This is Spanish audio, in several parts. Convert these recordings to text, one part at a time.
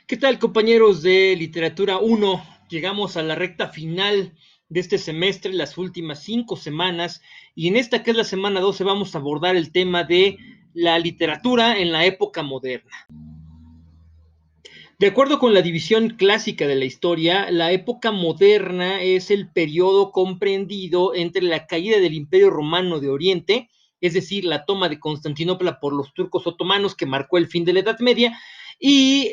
¿Qué tal, compañeros de Literatura 1? Llegamos a la recta final de este semestre, las últimas 5 semanas, y en esta que es la semana 12 vamos a abordar el tema de la literatura en la época moderna. De acuerdo con la división clásica de la historia, la época moderna es el periodo comprendido entre la caída del Imperio Romano de Oriente, es decir, la toma de Constantinopla por los turcos otomanos que marcó el fin de la Edad Media, y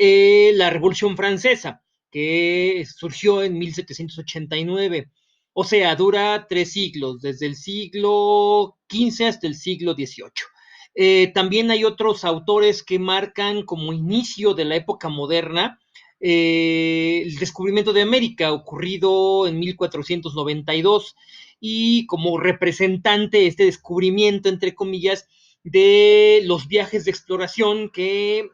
la Revolución Francesa, que surgió en 1789. O sea, dura 3 siglos, desde el siglo XV hasta el siglo XVIII. También hay otros autores que marcan como inicio de la época moderna el descubrimiento de América, ocurrido en 1492, y como representante este descubrimiento, entre comillas, de los viajes de exploración que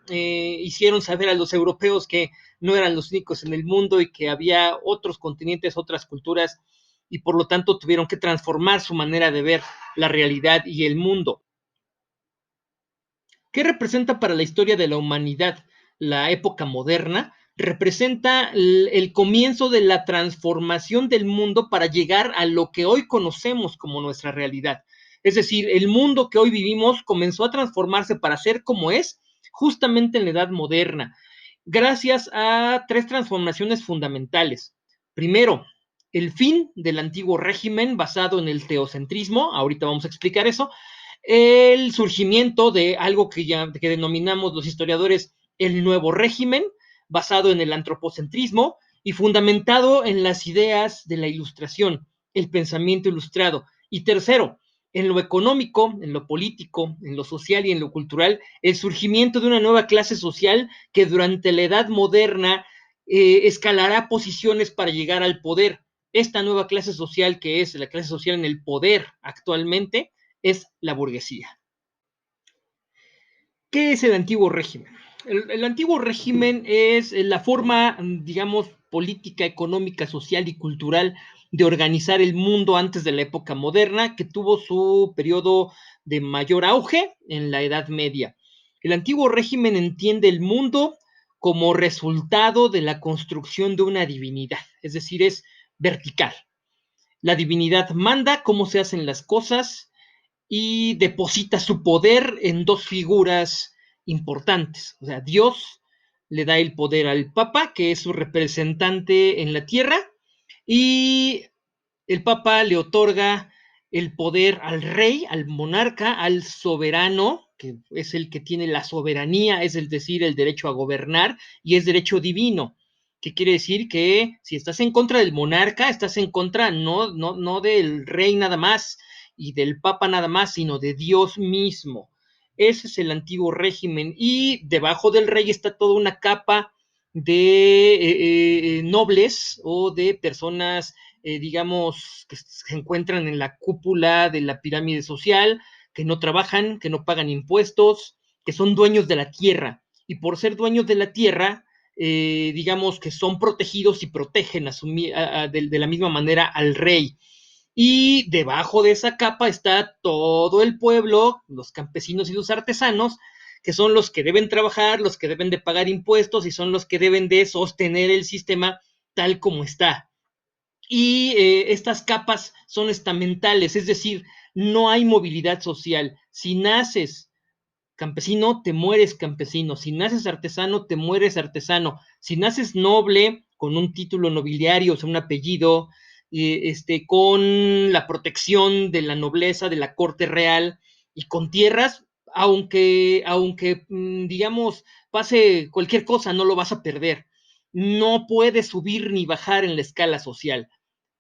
hicieron saber a los europeos que no eran los únicos en el mundo y que había otros continentes, otras culturas, y por lo tanto tuvieron que transformar su manera de ver la realidad y el mundo. ¿Qué representa para la historia de la humanidad la época moderna? Representa el comienzo de la transformación del mundo para llegar a lo que hoy conocemos como nuestra realidad. Es decir, el mundo que hoy vivimos comenzó a transformarse para ser como es justamente en la edad moderna, gracias a 3 transformaciones fundamentales. Primero, el fin del antiguo régimen basado en el teocentrismo, ahorita vamos a explicar eso, el surgimiento de algo que denominamos los historiadores el nuevo régimen, basado en el antropocentrismo y fundamentado en las ideas de la ilustración, el pensamiento ilustrado. Y tercero, en lo económico, en lo político, en lo social y en lo cultural, el surgimiento de una nueva clase social que durante la edad moderna escalará posiciones para llegar al poder. Esta nueva clase social, que es la clase social en el poder actualmente, es la burguesía. ¿Qué es el antiguo régimen? El antiguo régimen es la forma, digamos, política, económica, social y cultural de organizar el mundo antes de la época moderna, que tuvo su periodo de mayor auge en la Edad Media. El antiguo régimen entiende el mundo como resultado de la construcción de una divinidad, es decir, es vertical. La divinidad manda cómo se hacen las cosas, y deposita su poder en 2 figuras importantes. O sea, Dios le da el poder al Papa, que es su representante en la tierra, y el Papa le otorga el poder al rey, al monarca, al soberano, que es el que tiene la soberanía, es decir, el derecho a gobernar, y es derecho divino, que quiere decir que si estás en contra del monarca, estás en contra no del rey nada más y del papa nada más, sino de Dios mismo. Ese es el antiguo régimen, y debajo del rey está toda una capa de nobles o de personas, digamos, que se encuentran en la cúpula de la pirámide social, que no trabajan, que no pagan impuestos, que son dueños de la tierra. Y por ser dueños de la tierra, digamos que son protegidos y protegen de la misma manera al rey. Y debajo de esa capa está todo el pueblo, los campesinos y los artesanos, que son los que deben trabajar, los que deben de pagar impuestos y son los que deben de sostener el sistema tal como está. Y estas capas son estamentales, es decir, no hay movilidad social. Si naces campesino, te mueres campesino. Si naces artesano, te mueres artesano. Si naces noble, con un título nobiliario, o sea, un apellido, con la protección de la nobleza, de la corte real y con tierras, aunque digamos, pase cualquier cosa, no lo vas a perder. No puedes subir ni bajar en la escala social.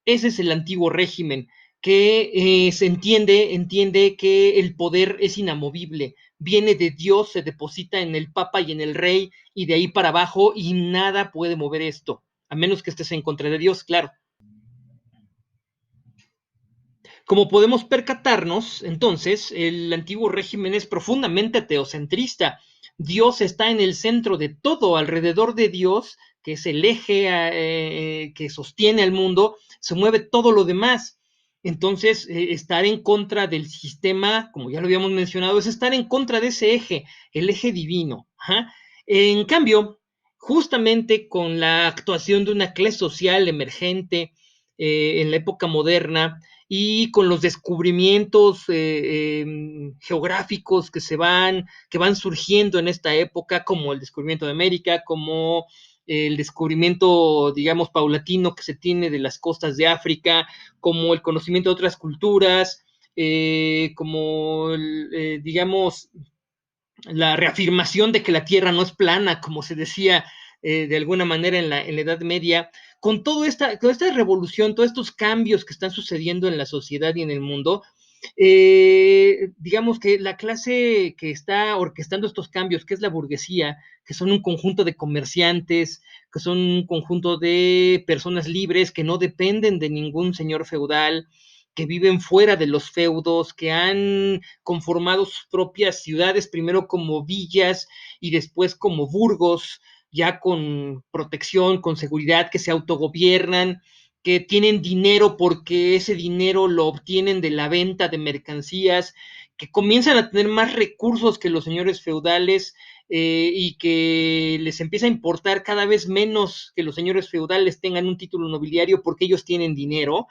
Ese es el antiguo régimen, que se entiende que el poder es inamovible, viene de Dios, se deposita en el Papa y en el Rey, y de ahí para abajo, y nada puede mover esto, a menos que estés en contra de Dios, claro. Como podemos percatarnos, entonces, el antiguo régimen es profundamente teocentrista. Dios está en el centro de todo, alrededor de Dios, que es el eje que sostiene al mundo, se mueve todo lo demás. Entonces, estar en contra del sistema, como ya lo habíamos mencionado, es estar en contra de ese eje, el eje divino. Ajá. En cambio, justamente con la actuación de una clase social emergente en la época moderna y con los descubrimientos geográficos que van surgiendo en esta época, como el descubrimiento de América, como el descubrimiento, digamos, paulatino que se tiene de las costas de África, como el conocimiento de otras culturas, como, digamos, la reafirmación de que la Tierra no es plana, como se decía de alguna manera en la Edad Media, con toda esta revolución, todos estos cambios que están sucediendo en la sociedad y en el mundo, digamos que la clase que está orquestando estos cambios, que es la burguesía, que son un conjunto de comerciantes, que son un conjunto de personas libres que no dependen de ningún señor feudal, que viven fuera de los feudos, que han conformado sus propias ciudades, primero como villas y después como burgos, ya con protección, con seguridad, que se autogobiernan, que tienen dinero porque ese dinero lo obtienen de la venta de mercancías, que comienzan a tener más recursos que los señores feudales y que les empieza a importar cada vez menos que los señores feudales tengan un título nobiliario porque ellos tienen dinero.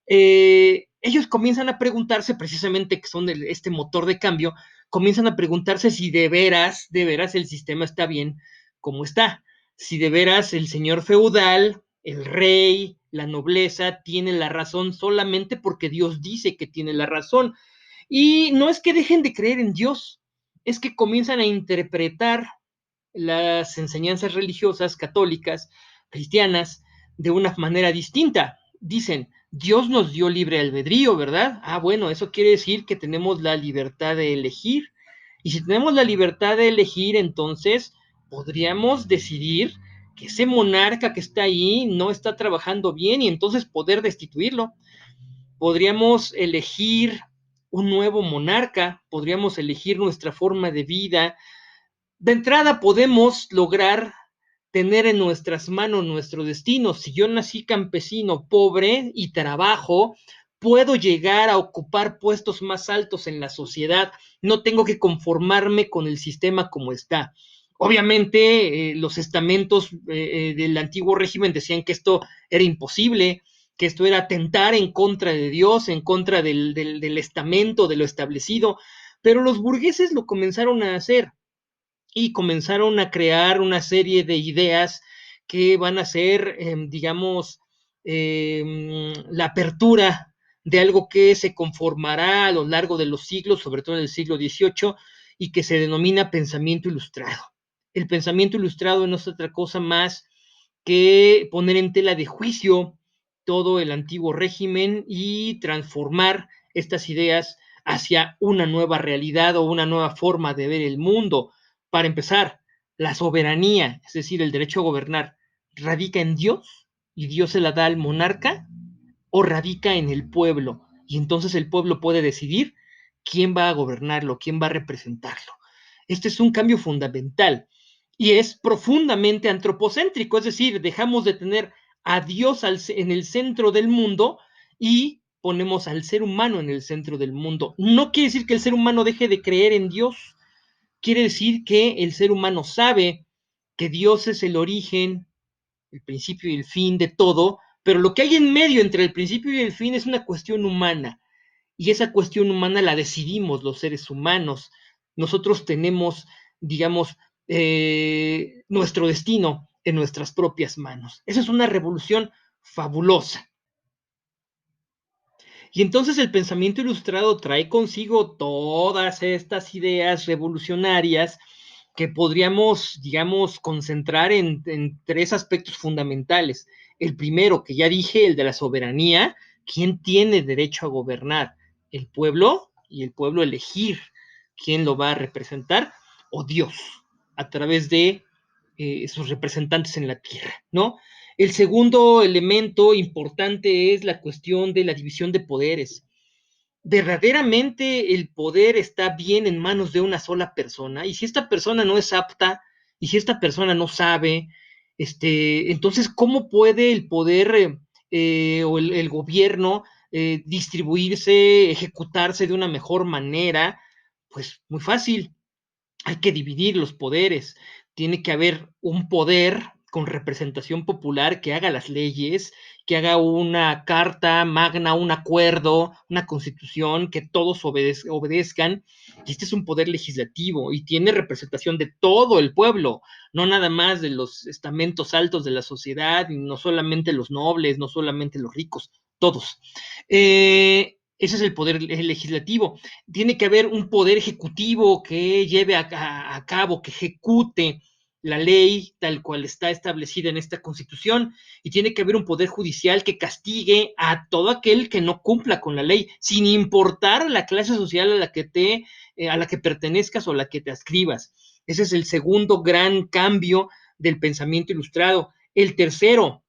Ellos comienzan a preguntarse, precisamente que son este motor de cambio, comienzan a preguntarse si de veras el sistema está bien como está, si de veras el señor feudal, el rey, la nobleza tiene la razón solamente porque Dios dice que tiene la razón. Y no es que dejen de creer en Dios, es que comienzan a interpretar las enseñanzas religiosas católicas, cristianas, de una manera distinta. Dicen, Dios nos dio libre albedrío, ¿verdad? Ah, bueno, eso quiere decir que tenemos la libertad de elegir. Y si tenemos la libertad de elegir, entonces podríamos decidir que ese monarca que está ahí no está trabajando bien y entonces poder destituirlo. Podríamos elegir un nuevo monarca, podríamos elegir nuestra forma de vida, de entrada podemos lograr tener en nuestras manos nuestro destino. Si yo nací campesino, pobre y trabajo, puedo llegar a ocupar puestos más altos en la sociedad. No tengo que conformarme con el sistema como está. Obviamente, los estamentos del antiguo régimen decían que esto era imposible, que esto era atentar en contra de Dios, en contra del estamento, de lo establecido, pero los burgueses lo comenzaron a hacer y comenzaron a crear una serie de ideas que van a ser, digamos, la apertura de algo que se conformará a lo largo de los siglos, sobre todo en el siglo XVIII, y que se denomina pensamiento ilustrado. El pensamiento ilustrado no es otra cosa más que poner en tela de juicio todo el antiguo régimen y transformar estas ideas hacia una nueva realidad o una nueva forma de ver el mundo. Para empezar, la soberanía, es decir, el derecho a gobernar, ¿radica en Dios y Dios se la da al monarca o radica en el pueblo? Y entonces el pueblo puede decidir quién va a gobernarlo, quién va a representarlo. Este es un cambio fundamental y es profundamente antropocéntrico, es decir, dejamos de tener a Dios en el centro del mundo y ponemos al ser humano en el centro del mundo. No quiere decir que el ser humano deje de creer en Dios, quiere decir que el ser humano sabe que Dios es el origen, el principio y el fin de todo, pero lo que hay en medio entre el principio y el fin es una cuestión humana, y esa cuestión humana la decidimos los seres humanos. Nosotros tenemos, digamos, nuestro destino en nuestras propias manos. Esa es una revolución fabulosa. Y entonces el pensamiento ilustrado trae consigo todas estas ideas revolucionarias que podríamos, digamos, concentrar en tres aspectos fundamentales. El primero, que ya dije, el de la soberanía. ¿Quién tiene derecho a gobernar? ¿El pueblo? Y el pueblo elegir quién lo va a representar, o Dios, a través de sus representantes en la tierra, ¿no? El segundo elemento importante es la cuestión de la división de poderes. ¿Verdaderamente el poder está bien en manos de una sola persona? Y si esta persona no es apta, y si esta persona no sabe, entonces, ¿cómo puede el poder o el gobierno distribuirse, ejecutarse de una mejor manera? Pues muy fácil, hay que dividir los poderes. tiene que haber un poder con representación popular que haga las leyes, que haga una carta magna, un acuerdo, una constitución, que todos obedezcan. Y este es un poder legislativo y tiene representación de todo el pueblo, no nada más de los estamentos altos de la sociedad, no solamente los nobles, no solamente los ricos, todos. Ese es el poder legislativo. Tiene que haber un poder ejecutivo que lleve a cabo, que ejecute la ley tal cual está establecida en esta Constitución, y tiene que haber un poder judicial que castigue a todo aquel que no cumpla con la ley, sin importar la clase social a la que pertenezcas o a la que te adscribas. Ese es el segundo gran cambio del pensamiento ilustrado. El tercero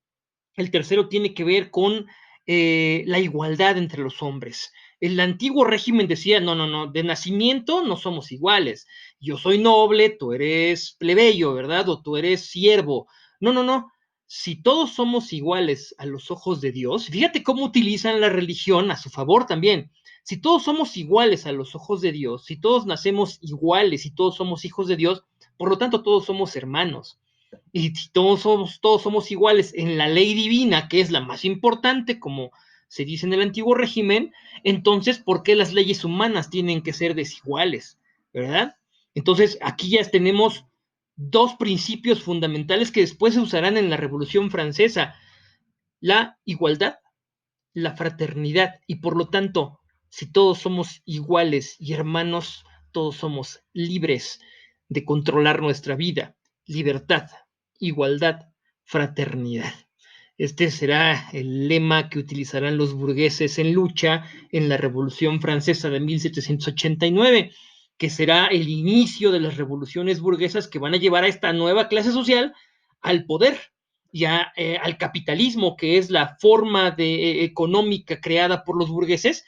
tiene que ver con la igualdad entre los hombres. El antiguo régimen decía, no, no, no, de nacimiento no somos iguales. Yo soy noble, tú eres plebeyo, ¿verdad? O tú eres siervo. No, no, no. Si todos somos iguales a los ojos de Dios, fíjate cómo utilizan la religión a su favor también. Si todos somos iguales a los ojos de Dios, si todos nacemos iguales y todos somos hijos de Dios, por lo tanto todos somos hermanos. Y si todos somos iguales en la ley divina, que es la más importante, como se dice en el antiguo régimen, entonces, ¿por qué las leyes humanas tienen que ser desiguales? ¿Verdad? Entonces, aquí ya tenemos dos principios fundamentales que después se usarán en la Revolución Francesa: la igualdad, la fraternidad, y por lo tanto, si todos somos iguales y hermanos, todos somos libres de controlar nuestra vida. Libertad, igualdad, fraternidad. Este será el lema que utilizarán los burgueses en lucha en la Revolución Francesa de 1789, que será el inicio de las revoluciones burguesas que van a llevar a esta nueva clase social al poder, ya al capitalismo, que es la forma económica creada por los burgueses,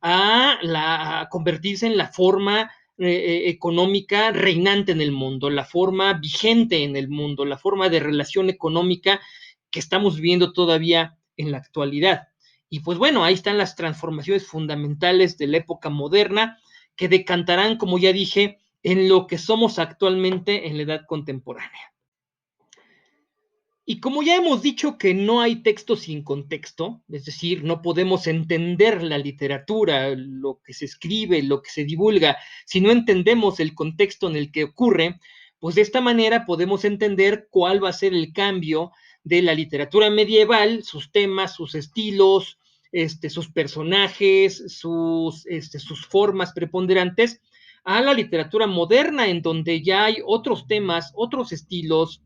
a convertirse en la forma económica reinante en el mundo, la forma vigente en el mundo, la forma de relación económica que estamos viviendo todavía en la actualidad. Y pues bueno, ahí están las transformaciones fundamentales de la época moderna que decantarán, como ya dije, en lo que somos actualmente en la edad contemporánea. Y como ya hemos dicho que no hay texto sin contexto, es decir, no podemos entender la literatura, lo que se escribe, lo que se divulga, si no entendemos el contexto en el que ocurre, pues de esta manera podemos entender cuál va a ser el cambio de la literatura medieval, sus temas, sus estilos, sus personajes, sus formas preponderantes, a la literatura moderna, en donde ya hay otros temas, otros estilos,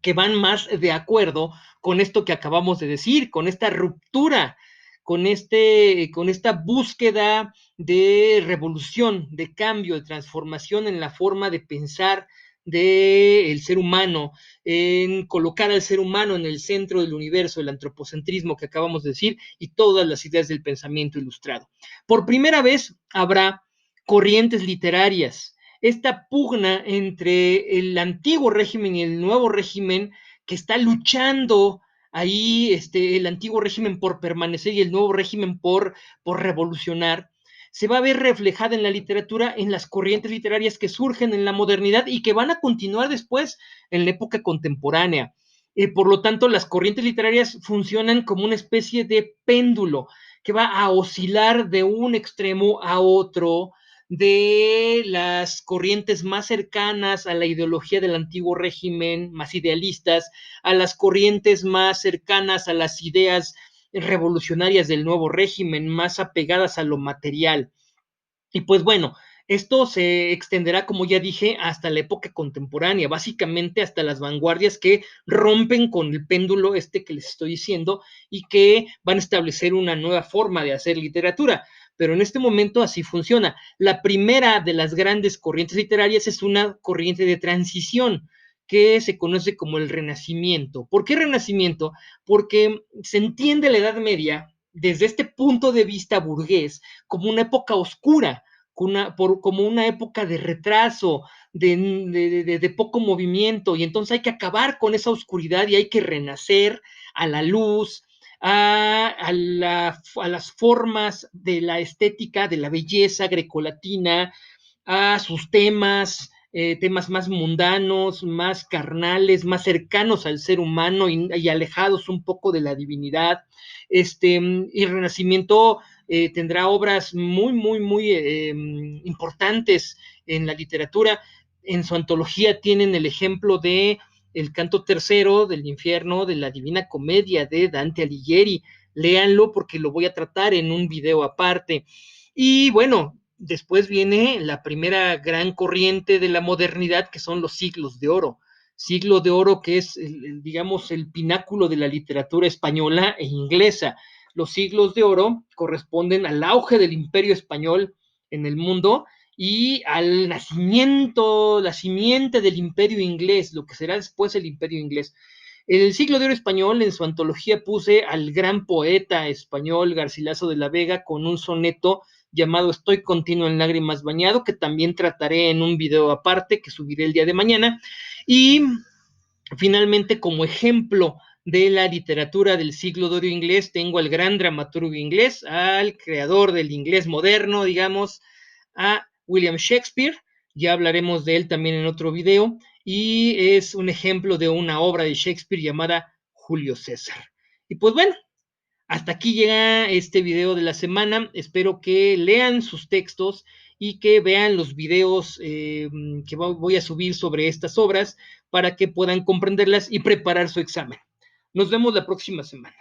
que van más de acuerdo con esto que acabamos de decir, con esta ruptura, con esta búsqueda de revolución, de cambio, de transformación en la forma de pensar del ser humano, en colocar al ser humano en el centro del universo, el antropocentrismo que acabamos de decir, y todas las ideas del pensamiento ilustrado. Por primera vez habrá corrientes literarias, esta pugna entre el antiguo régimen y el nuevo régimen, que está luchando ahí, el antiguo régimen por permanecer y el nuevo régimen por revolucionar, se va a ver reflejada en la literatura, en las corrientes literarias que surgen en la modernidad y que van a continuar después en la época contemporánea. Por lo tanto, las corrientes literarias funcionan como una especie de péndulo que va a oscilar de un extremo a otro, de las corrientes más cercanas a la ideología del antiguo régimen, más idealistas, a las corrientes más cercanas a las ideas revolucionarias del nuevo régimen, más apegadas a lo material. Y pues bueno, esto se extenderá, como ya dije, hasta la época contemporánea, básicamente hasta las vanguardias que rompen con el péndulo que les estoy diciendo y que van a establecer una nueva forma de hacer literatura. Pero en este momento así funciona. La primera de las grandes corrientes literarias es una corriente de transición que se conoce como el Renacimiento. ¿Por qué Renacimiento? Porque se entiende la Edad Media desde este punto de vista burgués como una época oscura, como una época de retraso, de poco movimiento, y entonces hay que acabar con esa oscuridad y hay que renacer a la luz, a las formas de la estética, de la belleza grecolatina, a sus temas, temas más mundanos, más carnales, más cercanos al ser humano y alejados un poco de la divinidad. Y Renacimiento tendrá obras muy importantes en la literatura. En su antología tienen el ejemplo de El Canto Tercero del Infierno, de la Divina Comedia de Dante Alighieri. Léanlo porque lo voy a tratar en un video aparte. Y bueno, después viene la primera gran corriente de la modernidad, que son los siglos de oro. Siglo de oro que es, digamos, el pináculo de la literatura española e inglesa. Los siglos de oro corresponden al auge del imperio español en el mundo y al nacimiento, la simiente del imperio inglés, lo que será después el imperio inglés. El siglo de oro español, en su antología puse al gran poeta español Garcilaso de la Vega con un soneto llamado Estoy continuo en lágrimas bañado, que también trataré en un video aparte que subiré el día de mañana. Y finalmente, como ejemplo de la literatura del siglo de oro inglés, tengo al gran dramaturgo inglés, al creador del inglés moderno, digamos, a William Shakespeare. Ya hablaremos de él también en otro video. Y es un ejemplo de una obra de Shakespeare llamada Julio César. Y pues bueno, hasta aquí llega este video de la semana. Espero que lean sus textos y que vean los videos que voy a subir sobre estas obras para que puedan comprenderlas y preparar su examen. Nos vemos la próxima semana.